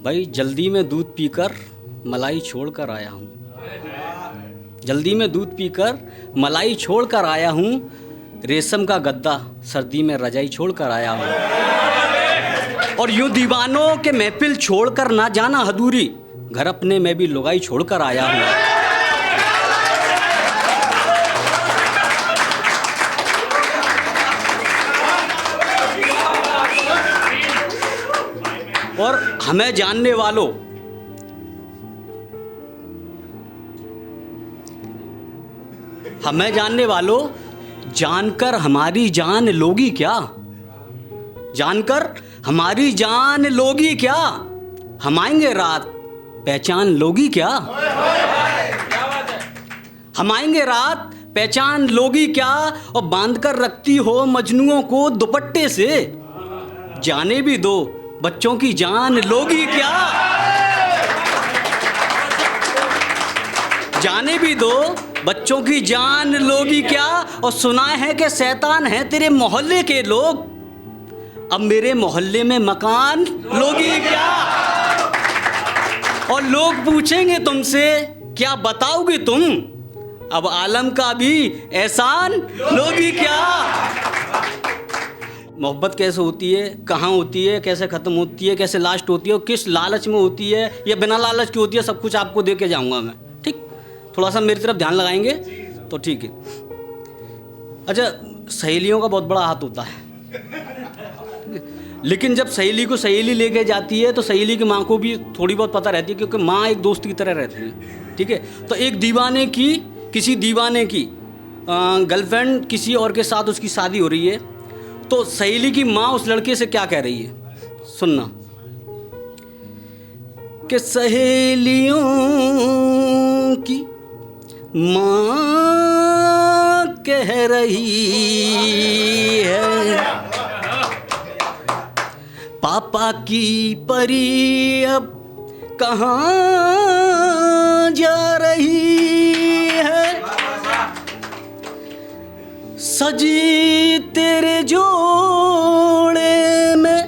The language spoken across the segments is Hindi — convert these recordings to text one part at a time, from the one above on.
भाई जल्दी में दूध पीकर मलाई छोड़कर आया हूँ, जल्दी में दूध पीकर मलाई छोड़कर आया हूँ, रेशम का गद्दा सर्दी में रजाई छोड़कर आया हूँ। और यूं दीवानों के महफिल छोड़कर ना जाना अधूरी, घर अपने में भी लुगाई छोड़कर आया हूँ। और हमें जानने वालों, हमें जानने वालों, जानकर हमारी जान लोगी क्या, जानकर हमारी जान लोगी क्या, हम आएंगे रात पहचान लोगी क्या, हम आएंगे रात पहचान लोगी क्या। और बांधकर रखती हो मजनुओं को दुपट्टे से, जाने भी दो बच्चों की जान लोगी क्या, जाने भी दो बच्चों की जान लोगी क्या। और सुना है कि शैतान है तेरे मोहल्ले के लोग, अब मेरे मोहल्ले में मकान लोगी क्या। और लोग पूछेंगे तुमसे क्या बताओगे तुम, अब आलम का भी एहसान लोगी क्या। मोहब्बत कैसे होती है, कहाँ होती है, कैसे ख़त्म होती है, कैसे लास्ट होती है, और किस लालच में होती है या बिना लालच की होती है, सब कुछ आपको दे के जाऊँगा मैं। ठीक, थोड़ा सा मेरी तरफ ध्यान लगाएंगे तो ठीक है। अच्छा, सहेलियों का बहुत बड़ा हाथ होता है, लेकिन जब सहेली को सहेली लेके जाती है तो सहेली की माँ को भी थोड़ी बहुत पता रहती है, क्योंकि माँ एक दोस्त की तरह रहती है। ठीक है, तो एक दीवाने की, किसी दीवाने की गर्लफ्रेंड किसी और के साथ उसकी शादी हो रही है, तो सहेली की माँ उस लड़के से क्या कह रही है, सुनना। कि सहेलियों की माँ कह रही है, पापा की परी अब कहाँ जा रही है, सजी तेरे जोड़े में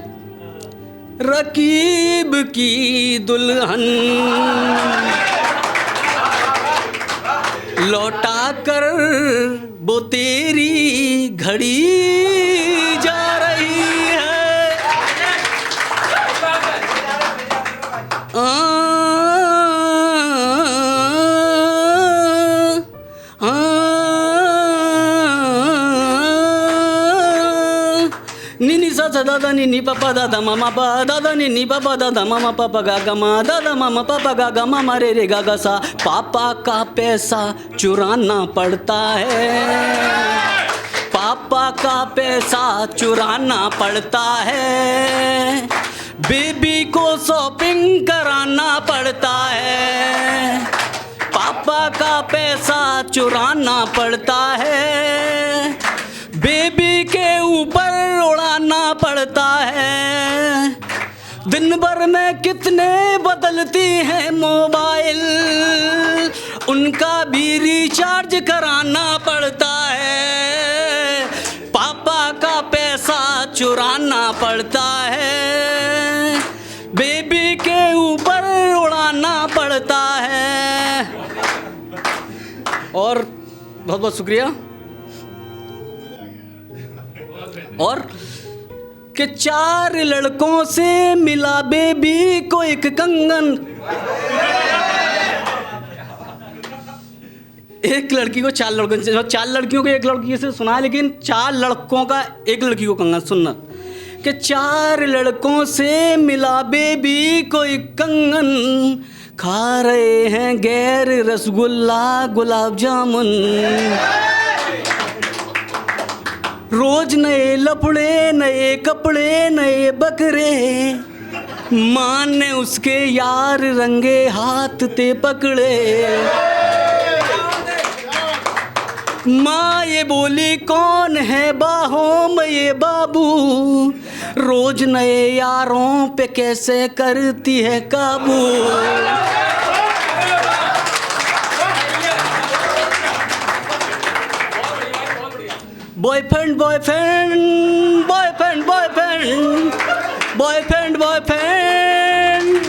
रकीब की दुल्हन, लौटा कर वो तेरी घड़ी जा रही है। निनी सा सा दादा निनी पापा दादा मामा पा दादा निनी पापा दादा मामा पापा गा गा मा दादा मामा पापा गा गा मामा रे रे गा गा सा। पापा का पैसा चुराना पड़ता है, पापा का पैसा चुराना पड़ता है, बेबी को शॉपिंग कराना पड़ता है, पापा का पैसा चुराना पड़ता है, बेबी के ऊपर उड़ाना पड़ता है। दिन भर में कितने बदलती हैं मोबाइल, उनका भी रिचार्ज कराना पड़ता है, पापा का पैसा चुराना पड़ता है, बेबी के ऊपर उड़ाना पड़ता है। और बहुत बहुत शुक्रिया। और कि 4 लड़कों से मिला बेबी को एक कंगन, एक लड़की को 4 लड़कों से, 4 लड़कियों को एक लड़की से सुना है, लेकिन 4 लड़कों का एक लड़की को कंगन। सुनना कि 4 लड़कों से मिला बेबी को एक कंगन, खा रहे हैं गैर रसगुल्ला गुलाब जामुन, रोज नए लफड़े, नए कपड़े, नए बकरे, माँ ने उसके यार रंगे हाथ ते पकड़े। माँ ये बोली कौन है बाहों में ये बाबू, रोज नए यारों पे कैसे करती है काबू। Boyfriend boyfriend boyfriend boyfriend boyfriend boyfriend boyfriend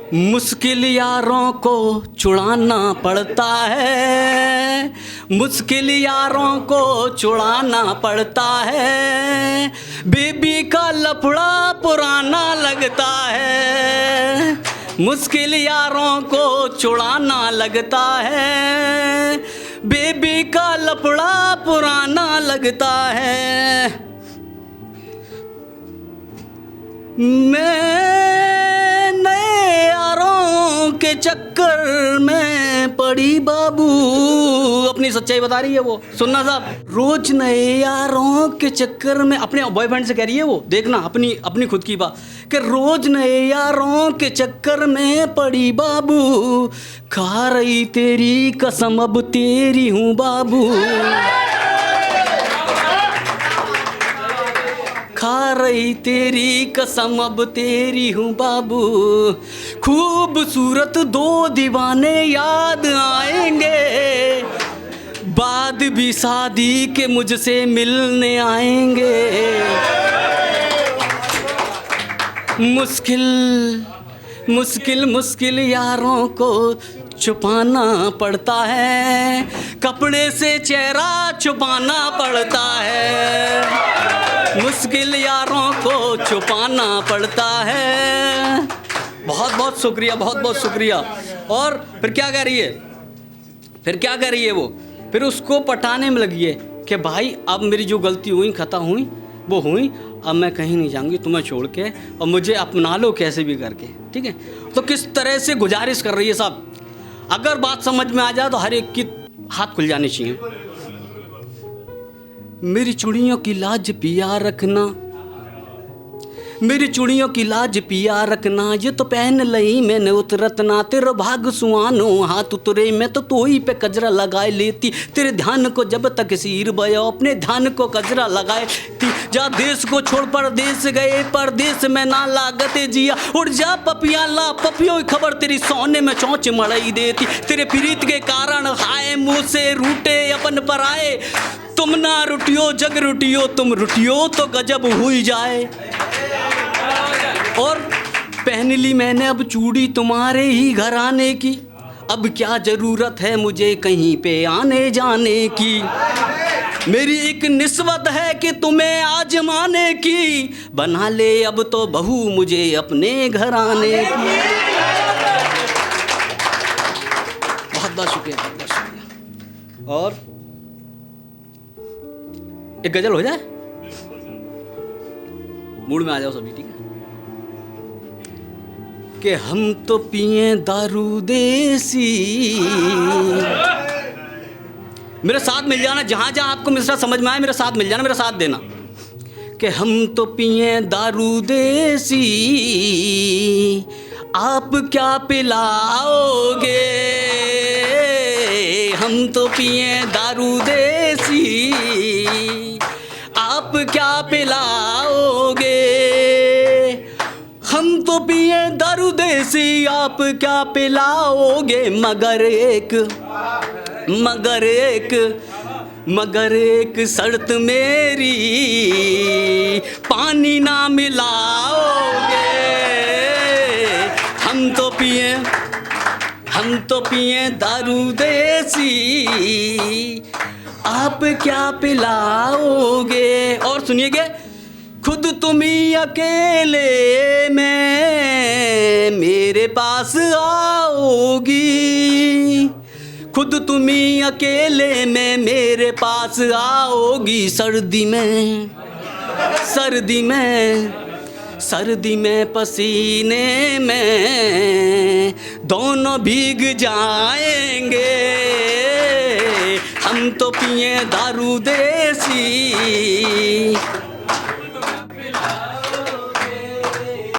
मुश्किल यारों को छुड़ाना पड़ता है, मुश्किल यारों को छुड़ाना पड़ता है, बेबी का लफड़ा पुराना लगता है, मुश्किल यारों को छुड़ाना लगता है, बेबी का लफड़ा पुराना लगता है। मैं नए यारों के चक्कर में पड़ी बाबू, अपनी सच्चाई बता रही है वो, सुनना साहब। रोज नए यारों के चक्कर में, अपने बॉयफ्रेंड से कह रही है वो, देखना अपनी खुद की बात, कि रोज नए यारों के चक्कर में पड़ी बाबू, खा रही तेरी कसम अब तेरी हूँ बाबू, खा रही तेरी कसम अब तेरी हूँ बाबू, खूबसूरत दो दीवाने याद आएंगे, बाद भी शादी के मुझसे मिलने आएंगे, मुश्किल मुश्किल मुश्किल यारों को छुपाना पड़ता है, कपड़े से चेहरा छुपाना पड़ता है, मुश्किल यारों को छुपाना पड़ता है। बहुत बहुत शुक्रिया, बहुत बहुत शुक्रिया। और फिर क्या कह रही है, फिर क्या कह रही है वो, फिर उसको पटाने में लगी है कि भाई अब मेरी जो गलती हुई, खता हुई वो हुई, अब मैं कहीं नहीं जाऊंगी तुम्हें छोड़ के, और मुझे अपना लो कैसे भी करके, ठीक है। तो किस तरह से गुजारिश कर रही है साहब, अगर बात समझ में आ जाए तो हर एक की हाथ खुल जाने चाहिए। मेरी चूड़ियों की लाज पिया रखना, मेरी चूड़ियों की लाज पिया रखना, ये तो पहन लई मैंने उतरत ना, तेरा भाग सुहानो हाथ उतरे मैं तो तोही पे कजरा लगाए लेती, तेरे ध्यान को जब तक सीर बया अपने ध्यान को कजरा लगाए थी, जा देश को छोड़ परदेश गए परदेश में ना लागते जिया, उड़ जा पपिया ला पपियों की खबर तेरी सोने में चौंच मड़ाई देती, तेरे प्रीत के कारण हाय मुँह से रूटे अपन पर आए, तुम ना रुटियो जग रुटियो, तुम रुटियो तो गजब हुई जाए। और पहन ली मैंने अब चूड़ी तुम्हारे ही घर आने की, अब क्या जरूरत है मुझे कहीं पे आने जाने की, मेरी एक निस्बत है कि तुम्हें आजमाने की, बना ले अब तो बहू मुझे अपने घर आने की। बहुत बहुत शुक्रिया, बहुत बहुत शुक्रिया। और एक गजल हो जाए, मूड में आ जाओ सभी, ठीक है। कि हम तो पिए दारू देसी, मेरे साथ मिल जाना, जहां जहां आपको मिश्रा समझ में आए मेरे साथ मिल जाना, मेरा साथ देना। कि हम तो पिए दारू देसी, आप क्या पिलाओगे, हम तो पिए दारू देसी, आप क्या पिलाओगे, हम तो पिए दारू देसी, आप क्या पिलाओगे, मगर एक शर्त मेरी, पानी ना मिलाओगे, हम तो पिए दारू देसी, आप क्या पिलाओगे। और सुनिएगे, खुद तुम ही अकेले में मेरे पास आओगी, खुद तुम ही अकेले में मेरे पास आओगी, सर्दी में पसीने में दोनों भीग जाएंगे, हम तो पिए दारू देसी,